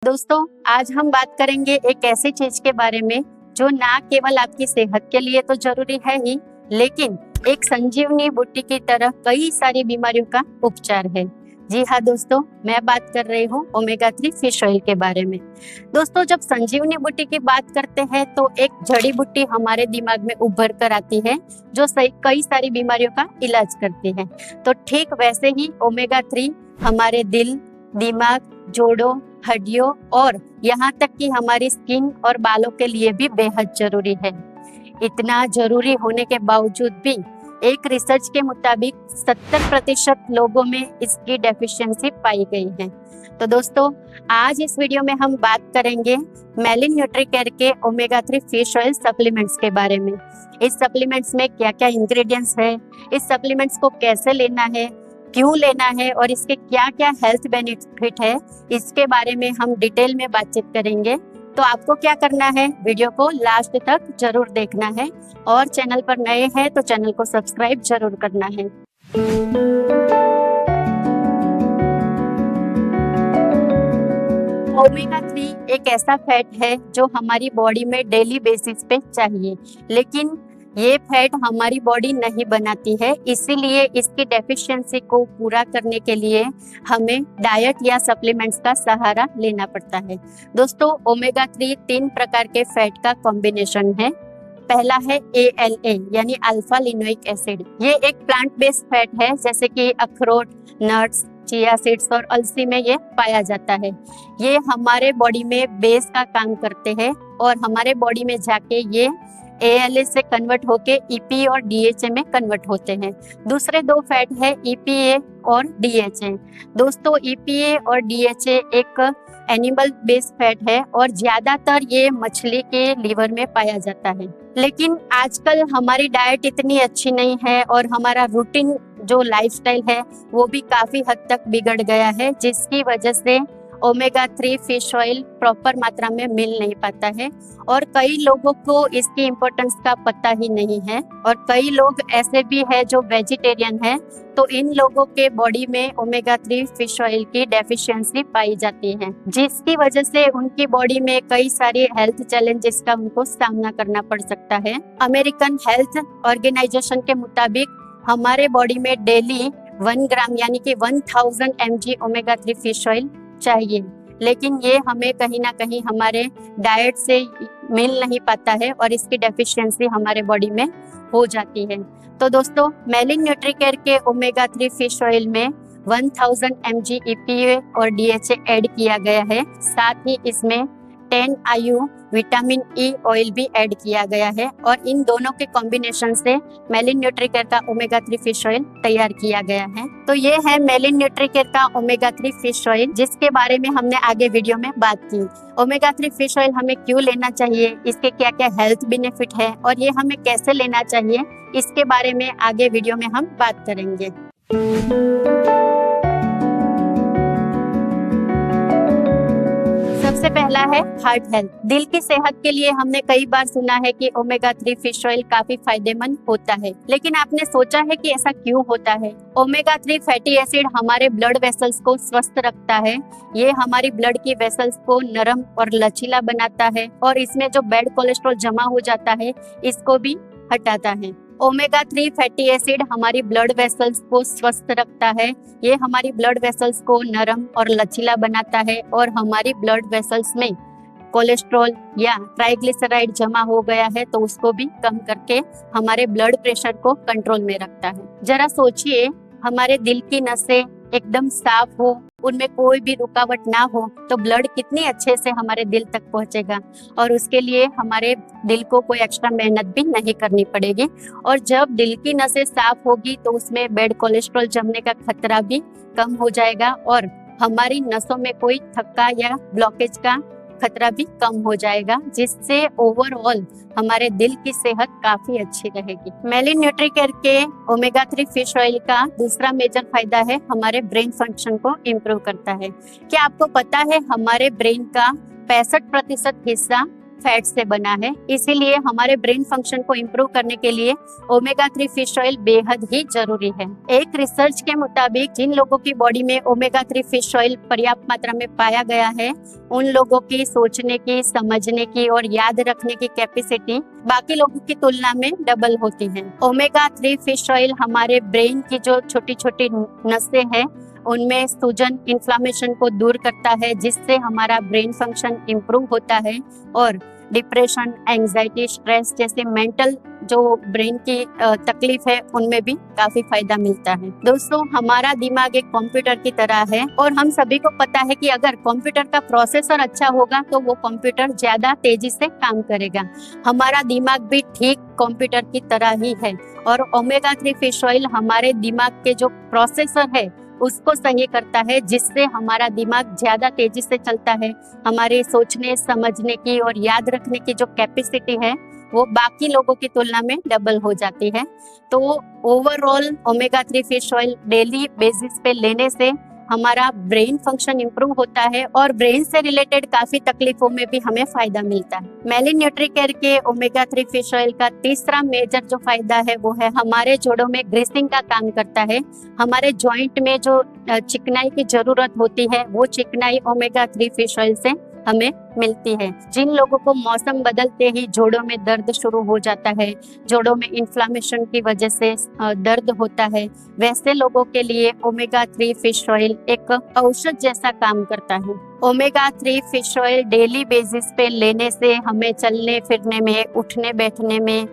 दोस्तों, आज हम बात करेंगे एक ऐसी चीज के बारे में जो ना केवल आपकी सेहत के लिए तो जरूरी है ही, लेकिन एक संजीवनी बूटी की तरह कई सारी बीमारियों का उपचार है। जी हाँ दोस्तों, मैं बात कर रही हूँ ओमेगा 3 फिश ऑयल के बारे में। दोस्तों, जब संजीवनी बूटी की बात करते हैं तो एक जड़ी बूटी हमारे दिमाग में उभर कर आती है जो कई सारी बीमारियों का इलाज करती है। तो ठीक वैसे ही ओमेगा 3 हमारे दिल, दिमाग, जोड़ों, हड्डियों और यहाँ तक कि हमारी स्किन और बालों के लिए भी बेहद जरूरी है। इतना जरूरी होने के बावजूद भी एक रिसर्च के मुताबिक 70% लोगों में इसकी डेफिशिएंसी पाई गई है। तो दोस्तों, आज इस वीडियो में हम बात करेंगे मेलिन न्यूट्रीकेयर के ओमेगा 3 फिश ऑयल सप्लीमेंट्स के बारे में। इस सप्लीमेंट्स में क्या क्या इंग्रेडिएंट्स है, इस सप्लीमेंट्स को कैसे लेना है, क्यों लेना है और इसके क्या क्या हेल्थ बेनिफिट है, इसके बारे में हम डिटेल में बातचीत करेंगे। तो आपको क्या करना है, वीडियो को लास्ट तक जरूर देखना है और चैनल पर नए हैं तो चैनल को सब्सक्राइब जरूर करना है। ओमेगा 3 एक ऐसा फैट है जो हमारी बॉडी में डेली बेसिस पे चाहिए, लेकिन ये फैट हमारी बॉडी नहीं बनाती है, इसीलिए इसकी डेफिशिएंसी को पूरा करने के लिए हमें डाइट या सप्लीमेंट्स का सहारा लेना पड़ता है। दोस्तों, ओमेगा 3 3 प्रकार के फैट का कॉम्बिनेशन है। पहला है ALA यानी अल्फा लिनोइक एसिड। ये एक प्लांट बेस्ड फैट है, जैसे कि अखरोट, नट्स, चिया सीड्स और अलसी में ये पाया जाता है। ये हमारे बॉडी में बेस का काम करते हैं और हमारे बॉडी में जाके ये ALA से कन्वर्ट होके EPA और DHA में कन्वर्ट होते हैं। दूसरे दो फैट है EPA और DHA। दोस्तों, EPA और DHA एक एनिमल बेस्ड फैट है और ज्यादातर ये मछली के लीवर में पाया जाता है। लेकिन आजकल हमारी डाइट इतनी अच्छी नहीं है और हमारा रूटीन जो लाइफस्टाइल है वो भी काफी हद तक बिगड़ गया है, जिसकी वजह से ओमेगा 3 फिश ऑयल प्रॉपर मात्रा में मिल नहीं पाता है और कई लोगों को इसकी इम्पोर्टेंस का पता ही नहीं है। और कई लोग ऐसे भी हैं जो वेजिटेरियन हैं, तो इन लोगों के बॉडी में ओमेगा 3 फिश ऑयल की डेफिशिएंसी पाई जाती है, जिसकी वजह से उनकी बॉडी में कई सारी हेल्थ चैलेंजेस का उनको सामना करना पड़ सकता है। अमेरिकन हेल्थ ऑर्गेनाइजेशन के मुताबिक हमारे बॉडी में डेली 1 ग्राम यानी कि 1000 mg ओमेगा 3 फिश ऑयल चाहिए, लेकिन ये हमें कहीं ना कहीं हमारे डाइट से मिल नहीं पाता है और इसकी डेफिशिएंसी हमारे बॉडी में हो जाती है। तो दोस्तों, मेलिन न्यूट्रीकेयर के ओमेगा 3 फिश ऑयल में 1000 mg EPA और DHA ऐड किया गया है। साथ ही इसमें 10 IU विटामिन E ऑयल भी ऐड किया गया है और इन दोनों के कॉम्बिनेशन से मेलिन न्यूट्रीकेयर का ओमेगा 3 फिश ऑयल तैयार किया गया है। तो ये है मेलिन न्यूट्रीकेयर का ओमेगा 3 फिश ऑयल, जिसके बारे में हमने आगे वीडियो में बात की। ओमेगा 3 फिश ऑयल हमें क्यों लेना चाहिए, इसके क्या क्या हेल्थ बेनिफिट है और ये हमें कैसे लेना चाहिए, इसके बारे में आगे वीडियो में हम बात करेंगे। सबसे पहला है हार्ट हेल्थ। दिल की सेहत के लिए हमने कई बार सुना है कि ओमेगा 3 फिश ऑयल काफी फायदेमंद होता है, लेकिन आपने सोचा है कि ऐसा क्यों होता है? ओमेगा 3 फैटी एसिड हमारे ब्लड वेसल्स को स्वस्थ रखता है। ये हमारी ब्लड की वेसल्स को नरम और लचीला बनाता है और इसमें जो बैड कोलेस्ट्रॉल जमा हो जाता है इसको भी हटाता है। ओमेगा 3 फैटी एसिड हमारी ब्लड वेसल्स को स्वस्थ रखता है। ये हमारी ब्लड वेसल्स को नरम और लचीला बनाता है और हमारी ब्लड वेसल्स में कोलेस्ट्रॉल या ट्राइग्लिसराइड जमा हो गया है तो उसको भी कम करके हमारे ब्लड प्रेशर को कंट्रोल में रखता है। जरा सोचिए, हमारे दिल की नसें एकदम साफ हो, उनमें कोई भी रुकावट ना हो, तो ब्लड कितनी अच्छे से हमारे दिल तक पहुंचेगा और उसके लिए हमारे दिल को कोई एक्स्ट्रा मेहनत भी नहीं करनी पड़ेगी। और जब दिल की नसें साफ होगी तो उसमें बैड कोलेस्ट्रॉल जमने का खतरा भी कम हो जाएगा और हमारी नसों में कोई थक्का या ब्लॉकेज का खतरा भी कम हो जाएगा, जिससे ओवरऑल हमारे दिल की सेहत काफी अच्छी रहेगी। मेलिन न्यूट्रीकेयर के ओमेगा 3 फिश ऑयल का दूसरा मेजर फायदा है हमारे ब्रेन फंक्शन को इम्प्रूव करता है। क्या आपको पता है हमारे ब्रेन का 65% हिस्सा फैट से बना है, इसीलिए हमारे ब्रेन फंक्शन को इम्प्रूव करने के लिए ओमेगा 3 फिश ऑयल बेहद ही जरूरी है। एक रिसर्च के मुताबिक जिन लोगों की बॉडी में ओमेगा 3 फिश ऑयल पर्याप्त मात्रा में पाया गया है, उन लोगों की सोचने की, समझने की और याद रखने की कैपेसिटी बाकी लोगों की तुलना में डबल होती है। ओमेगा 3 फिश ऑयल हमारे ब्रेन की जो छोटी छोटी नसें हैं उनमें सूजन, इन्फ्लामेशन को दूर करता है, जिससे हमारा ब्रेन फंक्शन इम्प्रूव होता है और डिप्रेशन, एंजाइटी, स्ट्रेस जैसे मेंटल जो ब्रेन की तकलीफ है उनमें भी काफी फायदा मिलता है। दोस्तों, हमारा दिमाग एक कंप्यूटर की तरह है और हम सभी को पता है कि अगर कंप्यूटर का प्रोसेसर अच्छा होगा तो वो कंप्यूटर ज्यादा तेजी से काम करेगा। हमारा दिमाग भी ठीक कंप्यूटर की तरह ही है और ओमेगा 3 फिश ऑयल हमारे दिमाग के जो प्रोसेसर है उसको सही करता है, जिससे हमारा दिमाग ज्यादा तेजी से चलता है। हमारे सोचने, समझने की और याद रखने की जो कैपेसिटी है वो बाकी लोगों की तुलना में डबल हो जाती है। तो overall omega 3 fish oil daily basis पे लेने से हमारा ब्रेन फंक्शन इंप्रूव होता है और ब्रेन से रिलेटेड काफी तकलीफों में भी हमें फायदा मिलता है। मेलिन न्यूट्रीकेयर के ओमेगा 3 फिश ऑयल का तीसरा मेजर जो फायदा है वो है हमारे जोड़ों में ग्रीसिंग का काम करता है। हमारे जॉइंट में जो चिकनाई की जरूरत होती है वो चिकनाई ओमेगा 3 फिश ऑयल से हमें मिलती है। जिन लोगों को मौसम बदलते ही जोड़ों में दर्द शुरू हो जाता है, जोड़ों में इन्फ्लामेशन की वजह से दर्द होता है, वैसे लोगों के लिए ओमेगा 3 फिश ऑयल एक औषध जैसा काम करता है। Omega 3 fish oil daily basis पे लेने से हमें चलने फिरने में, उठने बैठने में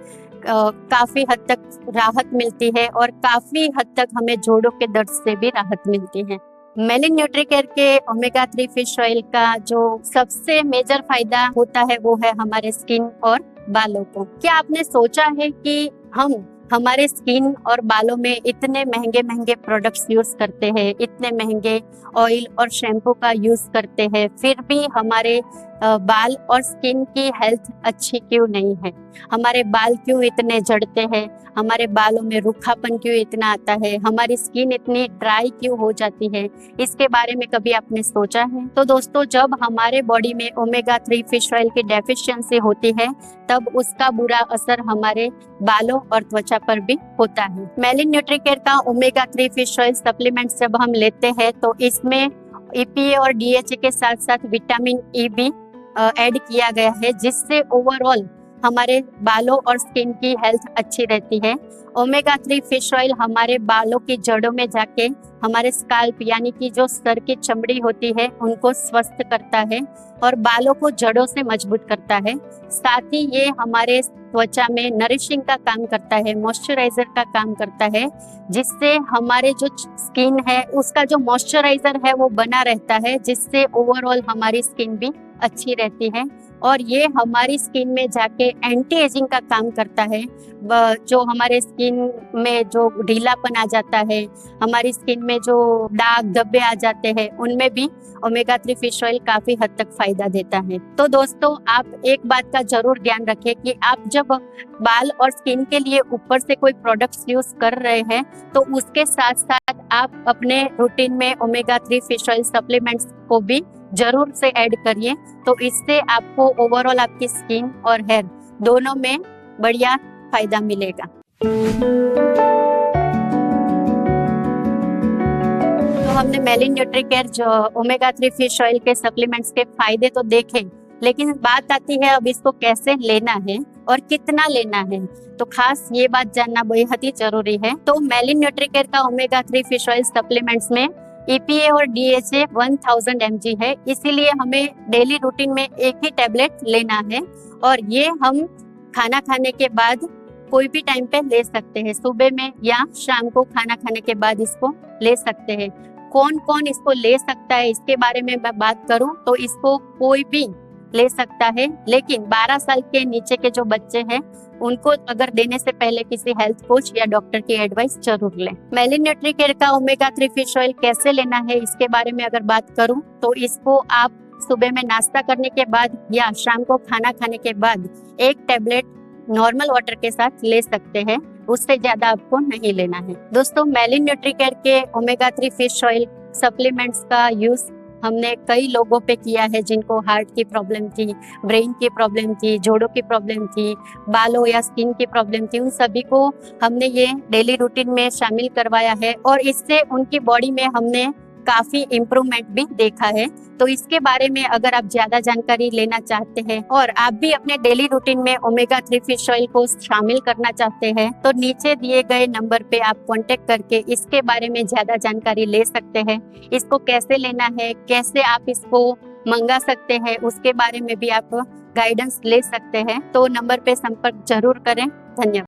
काफी हद तक राहत मिलती है और काफी हद तक हमें जोड़ों के दर्द से भी राहत मिलती है। मेलिन न्यूट्रीकेयर के ओमेगा 3 फिश ऑयल का जो सबसे मेजर फायदा होता है वो है हमारे स्किन और बालों को। क्या आपने सोचा है कि हम हमारे स्किन और बालों में इतने महंगे महंगे प्रोडक्ट्स यूज करते हैं, इतने महंगे ऑयल और शैम्पू का यूज करते हैं, फिर भी हमारे बाल और स्किन की हेल्थ अच्छी क्यों नहीं है? हमारे बाल क्यों इतने झड़ते हैं? हमारे बालों में रूखापन क्यों इतना आता है? हमारी स्किन इतनी ड्राई क्यों हो जाती है? इसके बारे में कभी आपने सोचा है? तो दोस्तों, जब हमारे बॉडी में ओमेगा 3 फिश ऑयल की डेफिशिएंसी होती है तब उसका बुरा असर हमारे बालों और त्वचा पर भी होता है। मेलिन न्यूट्रीकेयर का ओमेगा 3 फिश ऑयल सप्लीमेंट जब हम लेते हैं तो इसमें EPA और DHA के साथ साथ विटामिन E भी ऐड किया गया है, जिससे ओवरऑल हमारे बालों और स्किन की हेल्थ अच्छी रहती है। ओमेगा 3 फिश ऑयल हमारे बालों की जड़ों में जाके हमारे स्काल्प यानी कि जो सर की चमड़ी होती है उनको स्वस्थ करता है और बालों को जड़ों से मजबूत करता है। साथ ही ये हमारे त्वचा में नरिशिंग का काम करता है, मॉइस्चराइजर का काम करता है, जिससे हमारे जो स्किन है उसका जो मॉइस्चराइजर है वो बना रहता है, जिससे ओवरऑल हमारी स्किन भी अच्छी रहती है और ये हमारी स्किन में जाके एंटी एजिंग का काम करता है। जो हमारे स्किन में जो ढीलापन आ जाता है, हमारी स्किन में जो दाग धब्बे आ जाते हैं, उनमें भी ओमेगा 3 फिश ऑयल काफी हद तक फायदा देता है। तो दोस्तों, आप एक बात का जरूर ध्यान रखें कि आप जब बाल और स्किन के लिए ऊपर से कोई प्रोडक्ट्स यूज कर रहे हैं तो उसके साथ साथ आप अपने रूटीन में ओमेगा 3 फिश ऑयल सप्लीमेंट्स को भी जरूर से ऐड करिए, तो इससे आपको ओवरऑल आपकी स्किन और हेयर दोनों में बढ़िया फायदा मिलेगा। तो हमने मेलिन न्यूट्रीकेयर जो ओमेगा 3 फिश ऑयल के सप्लीमेंट्स के फायदे तो देखे, लेकिन बात आती है अब इसको कैसे लेना है और कितना लेना है। तो खास ये बात जानना बेहद ही जरूरी है। तो मेलिन न्यूट्रीकेयर का ओमेगा 3 फिश ऑयल सप्लीमेंट्स में EPA और DHA 1000 mg है, इसीलिए हमें डेली रूटीन में एक ही टैबलेट लेना है और ये हम खाना खाने के बाद कोई भी टाइम पे ले सकते हैं, सुबह में या शाम को खाना खाने के बाद इसको ले सकते हैं। कौन कौन इसको ले सकता है इसके बारे में मैं बात करूं तो इसको कोई भी ले सकता है, लेकिन 12 साल के नीचे के जो बच्चे हैं उनको अगर देने से पहले किसी हेल्थ कोच या डॉक्टर की एडवाइस जरूर लें। मेलिन न्यूट्रीकेयर का ओमेगा 3 फिश ऑयल कैसे लेना है इसके बारे में अगर बात करूं तो इसको आप सुबह में नाश्ता करने के बाद या शाम को खाना खाने के बाद एक टैबलेट नॉर्मल वाटर के साथ ले सकते हैं, उससे ज्यादा आपको नहीं लेना है। दोस्तों, मेलिन न्यूट्रीकेयर के ओमेगा 3 फिश ऑयल सप्लीमेंट्स का यूज हमने कई लोगों पे किया है जिनको हार्ट की प्रॉब्लम थी, ब्रेन की प्रॉब्लम थी, जोड़ों की प्रॉब्लम थी, बालों या स्किन की प्रॉब्लम थी। उन सभी को हमने ये डेली रूटीन में शामिल करवाया है और इससे उनकी बॉडी में हमने काफी इम्प्रूवमेंट भी देखा है। तो इसके बारे में अगर आप ज्यादा जानकारी लेना चाहते हैं और आप भी अपने डेली रूटीन में ओमेगा 3 फिश ऑयल को शामिल करना चाहते हैं तो नीचे दिए गए नंबर पे आप कांटेक्ट करके इसके बारे में ज्यादा जानकारी ले सकते हैं। इसको कैसे लेना है, कैसे आप इसको मंगा सकते हैं, उसके बारे में भी आप गाइडेंस ले सकते हैं। तो नंबर पे संपर्क जरूर करें। धन्यवाद।